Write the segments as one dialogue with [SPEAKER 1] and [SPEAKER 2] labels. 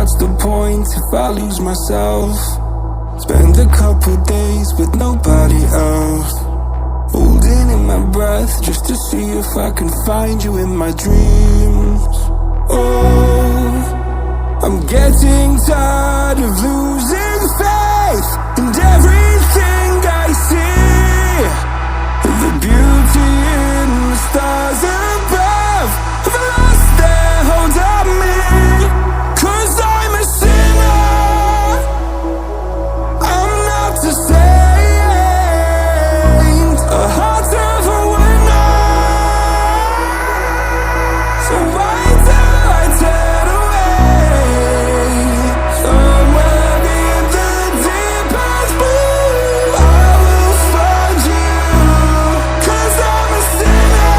[SPEAKER 1] what's the point if I lose myself? Spend a couple days with nobody else, holding in my breath just to see if I can find you in my dreams. Oh, I'm getting tired of losing faith in everything I see. The beauty in the stars above have lost their hold on me. 'Cause I'm a sinner, I'm not a saint, a heart of a winner. So why do I turn away? Somewhere in the deepest blue, I will find you. 'Cause I'm a sinner,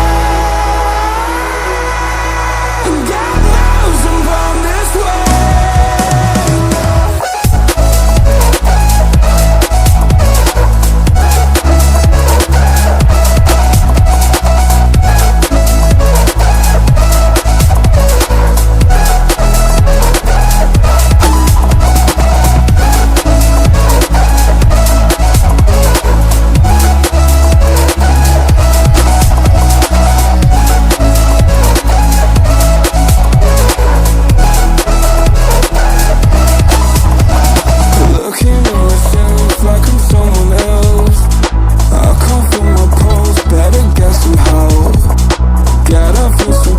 [SPEAKER 1] and God knows I'm born this way. Looking at myself like I'm someone else. I can't feel my pulse, better get some help. God, I feel so